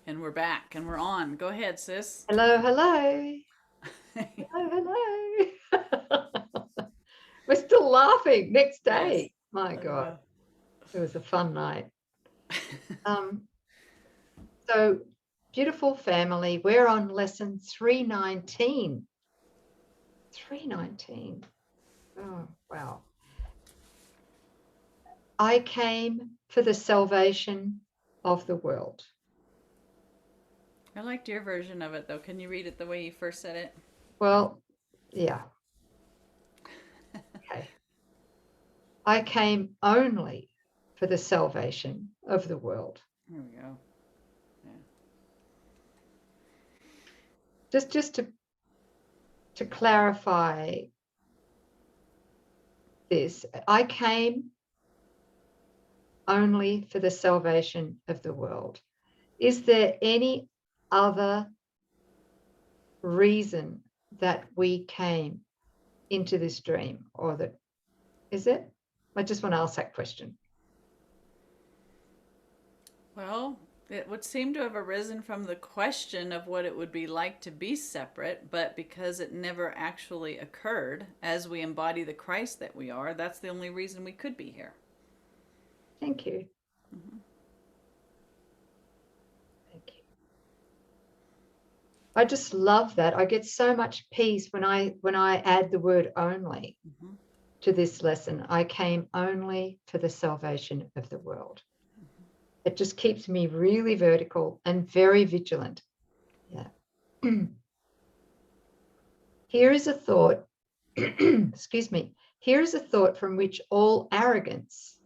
And we're back and we're on. Go ahead, sis. Hello, hello. Hello, hello. We're still laughing next Yes. day. My I God, know. it was a fun night. Um, so beautiful family. We're on lesson 319. 319. Oh, wow. I came for the salvation of the world. I liked your version of it though. Can you read it the way you first said it? Well, yeah, okay. I came only for the salvation of the world. Here we go. Yeah. Just to clarify this, I came only for the salvation of the world. Is there any other reason that we came into this dream, or that is it? I just want to ask that question. Well, it would seem to have arisen from the question of what it would be like to be separate, but because it never actually occurred as we embody the Christ that we are, that's the only reason we could be here. Thank you. Mm-hmm. Thank you. I just love that. I get so much peace when I add the word only Mm-hmm. to this lesson. I came only for the salvation of the world. It just keeps me really vertical and very vigilant. Yeah. Here is a thought, excuse me, here is a thought from which all arrogance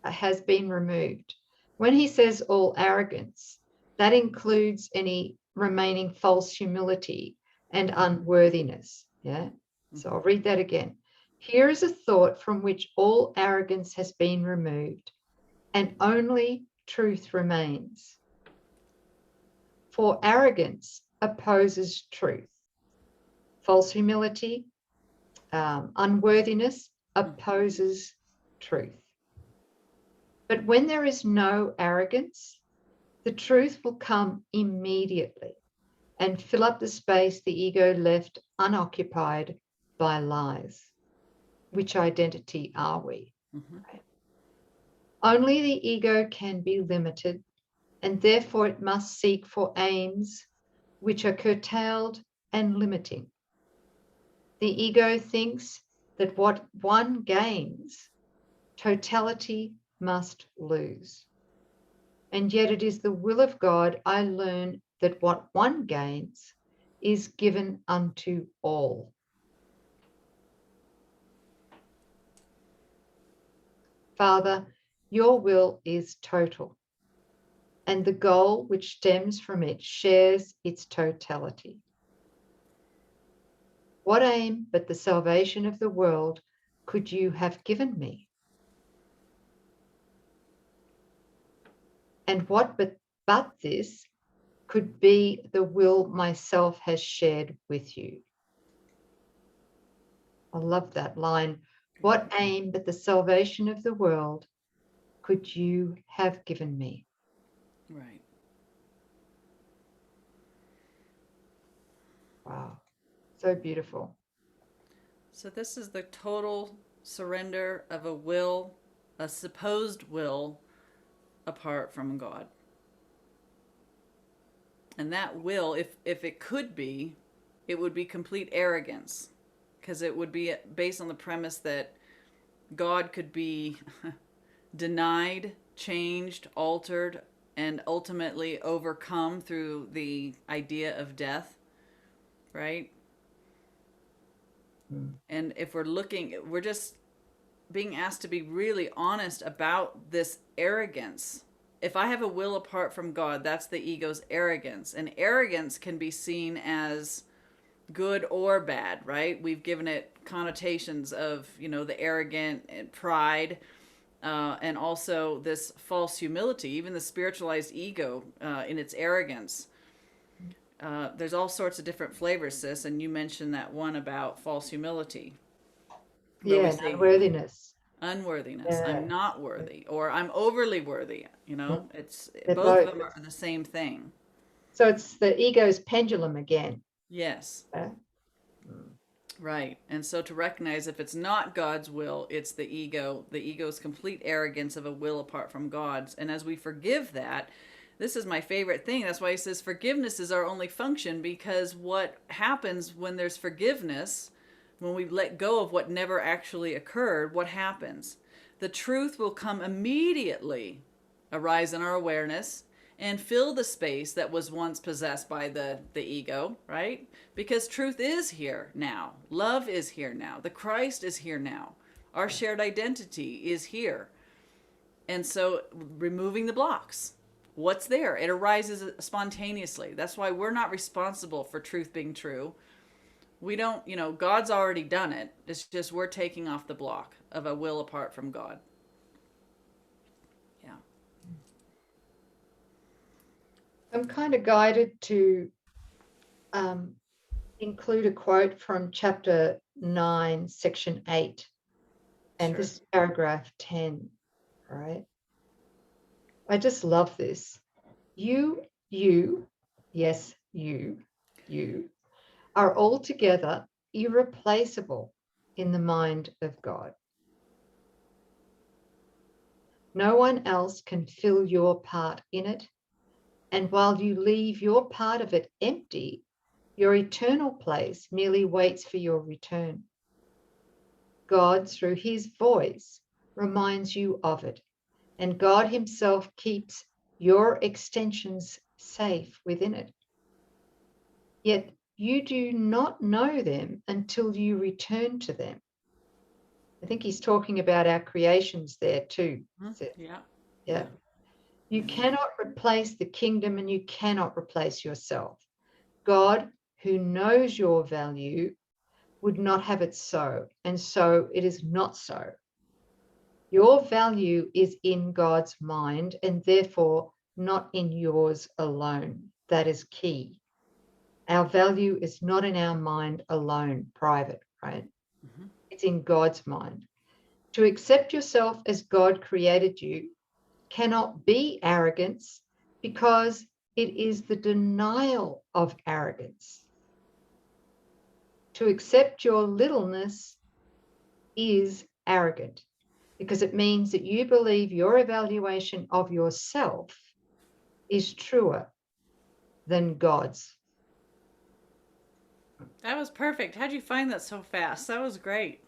has been removed. When he says all arrogance, that includes any remaining false humility and unworthiness. Yeah. So I'll read that again. Here is a thought from which all arrogance has been removed, and only truth remains. For arrogance opposes truth. False humility, unworthiness opposes truth. But when there is no arrogance, the truth will come immediately and fill up the space the ego left unoccupied by lies. Which identity are we? Mm-hmm. Right? Only the ego can be limited, and therefore it must seek for aims which are curtailed and limiting. The ego thinks that what one gains, totality must lose. And yet it is the will of God, I learn, that what one gains is given unto all. Father, your will is total, and the goal which stems from it shares its totality. What aim but the salvation of the world could you have given me? And what but this could be the will myself has shared with you? I love that line. What aim but the salvation of the world could you have given me? Right. Wow, so beautiful. So this is the total surrender of a will, a supposed will, apart from God. And that will, if it could be, it would be complete arrogance, because it would be based on the premise that God could be denied, changed, altered, and ultimately overcome through the idea of death, right? Mm. And if we're looking, we're just being asked to be really honest about this arrogance. If I have a will apart from God, that's the ego's arrogance. And arrogance can be seen as good or bad, right? We've given it connotations of, the arrogant and pride, and also this false humility, even the spiritualized ego in its arrogance. There's all sorts of different flavors, sis, and you mentioned that one about false humility, where we Yeah, say, unworthiness. Unworthiness. I'm Yeah. not worthy, or I'm overly worthy. It's They're both of both. them are the same thing. So it's the ego's pendulum again. Yes. Yeah. Mm. Right. And so to recognize if it's not God's will, it's the ego's complete arrogance of a will apart from God's. And as we forgive that, this is my favorite thing. That's why he says forgiveness is our only function, because what happens when there's forgiveness, when we let go of what never actually occurred, what happens? The truth will come immediately, arise in our awareness, and fill the space that was once possessed by the ego, right? Because truth is here now. Love is here now. The Christ is here now. Our shared identity is here. And so removing the blocks. What's there? It arises spontaneously. That's why we're not responsible for truth being true. We don't, God's already done it. It's just we're taking off the block of a will apart from God. Yeah. I'm kind of guided to include a quote from chapter 9, section 8, and Sure. this is paragraph 10, right? I just love this. You, yes, you are altogether irreplaceable in the mind of God. No one else can fill your part in it, and while you leave your part of it empty, your eternal place merely waits for your return. God, through his voice, reminds you of it, and God himself keeps your extensions safe within it. Yet you do not know them until you return to them. I think he's talking about our creations there too. Yeah. Yeah. You cannot replace the kingdom, and you cannot replace yourself. God, who knows your value, would not have it so, and so it is not so. Your value is in God's mind, and therefore not in yours alone. That is key. Our value is not in our mind alone, private, right? Mm-hmm. It's in God's mind. To accept yourself as God created you cannot be arrogance, because it is the denial of arrogance. To accept your littleness is arrogant, because it means that you believe your evaluation of yourself is truer than God's. That was perfect. How'd you find that so fast? That was great.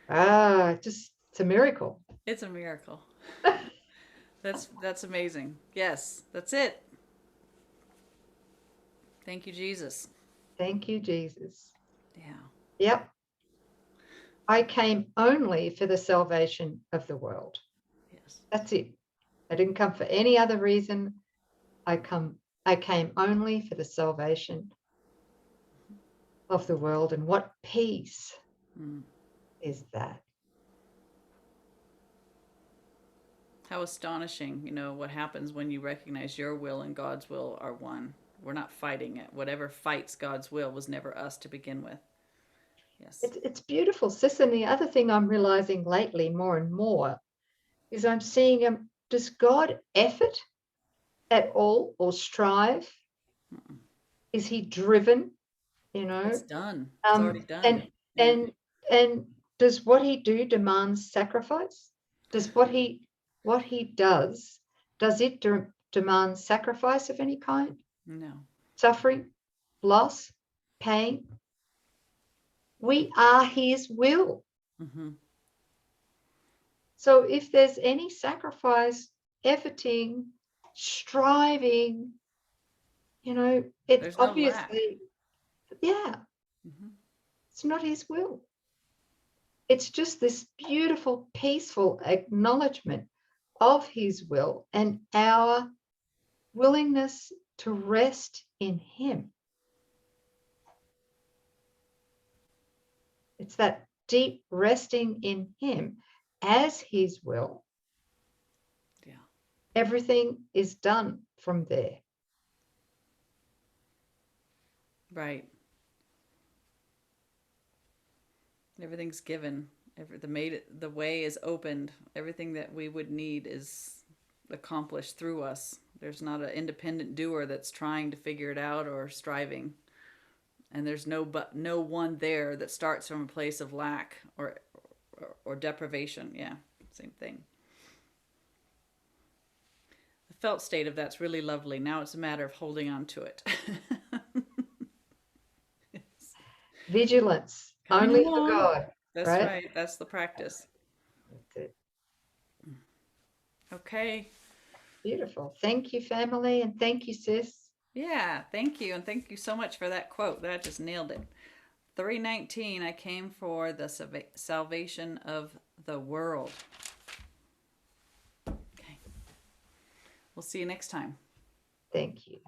Just it's a miracle. It's a miracle. That's amazing. Yes, that's it. Thank you, Jesus. Thank you, Jesus. Yeah. Yep. I came only for the salvation of the world. Yes. That's it. I didn't come for any other reason. I came only for the salvation of the world. And what peace is that? How astonishing, what happens when you recognize your will and God's will are one. We're not fighting it. Whatever fights God's will was never us to begin with. Yes. It's beautiful, sis. And the other thing I'm realizing lately more and more is I'm seeing, does God effort at all or strive? Mm-mm. Is he driven? It's done. It's already done. And Yeah. and does what he do demand sacrifice? Does what he does it demand sacrifice of any kind? No. Suffering, loss, pain? We are his will. Mm-hmm. So if there's any sacrifice, efforting, striving, it's There's no lack. obviously, yeah, Mm-hmm. it's not his will. It's just this beautiful, peaceful acknowledgement of his will and our willingness to rest in him. It's that deep resting in him as his will. Yeah. Everything is done from there. Right. Everything's given. The way is opened. Everything that we would need is accomplished through us. There's not an independent doer that's trying to figure it out or striving. And there's no one there that starts from a place of lack or deprivation. Yeah, same thing. The felt state of that's really lovely. Now it's a matter of holding on to it. Vigilance, Coming only along. for God. That's right. That's the practice. That's it. Okay. Beautiful. Thank you, family, and thank you, sis. Yeah, thank you. And thank you so much for that quote. That just nailed it. 319, I came for the salvation of the world. Okay. We'll see you next time. Thank you.